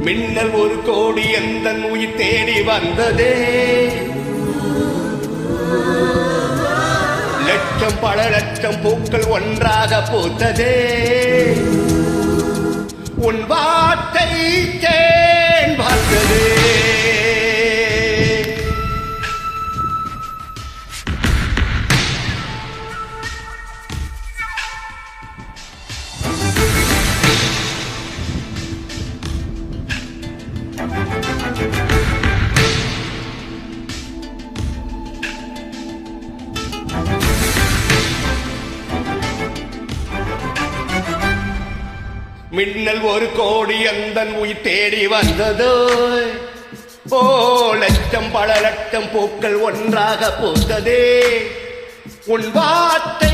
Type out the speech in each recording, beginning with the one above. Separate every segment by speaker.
Speaker 1: மின்னல் ஒரு கோடி எந்த உயிர் தேடி வந்ததே. லட்சம் பல லட்சம் பூக்கள் ஒன்றாக பூத்ததே. உன் வார்த்தை தேன் பார்த்ததே. மின்னல் ஒரு கோடி அந்த உயிர் தேடி வந்ததோ. ஓ லட்சம் பல லட்சம் பூக்கள் ஒன்றாக பூத்ததே. உன் வார்த்தை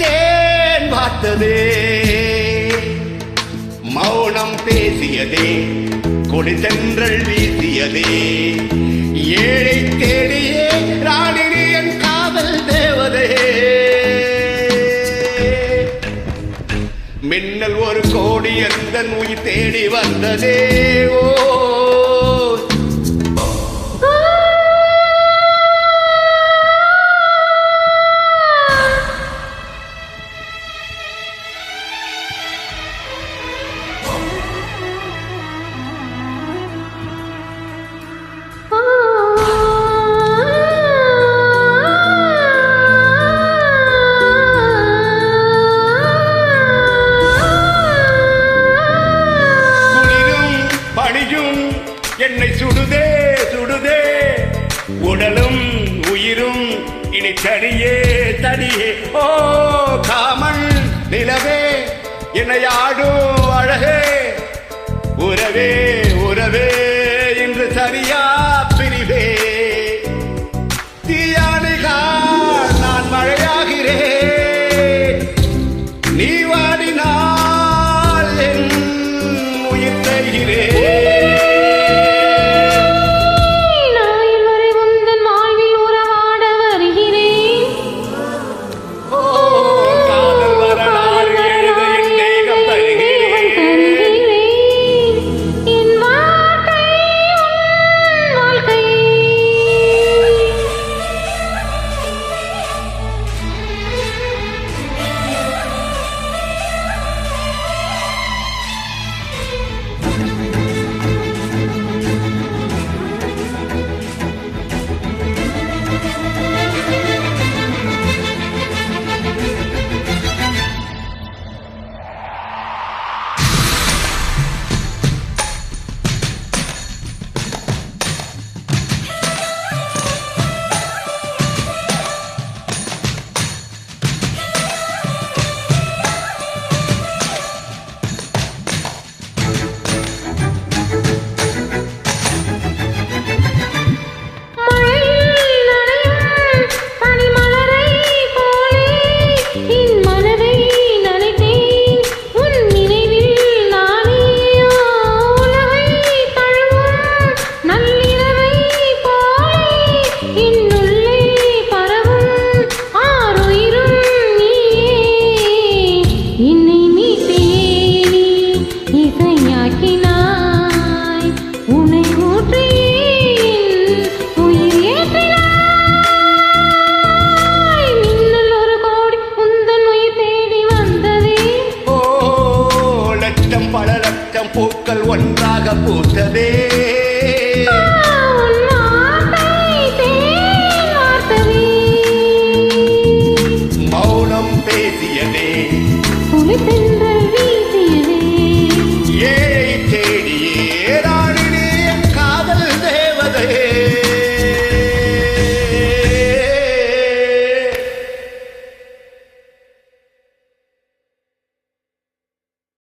Speaker 1: தேன் பார்த்ததே. மௌனம் பேசியதே, கொடி சென்றல் வீசியதே. ஏழை தேடியே ராணினி என் காதல் தேவதே. மின்னல் ஒரு கோடி எந்த உயிர் தேடி வந்ததே. ஓ என்னை சுடுதே சுடுதே. உடலும் உயிரும் இனி தனியே தனியே. ஓ காமன் நிலவே என்னை ஆடும் அழகே. உறவே உறவே இன்று சரியா பிரிவே. தீயானிகா நான் மழையாகிறேன். நீ வாடினால் என் உயிர் தருகிறேன். பூக்கள் ஒன்றாக பூத்ததே. மௌனம் பேசியதே.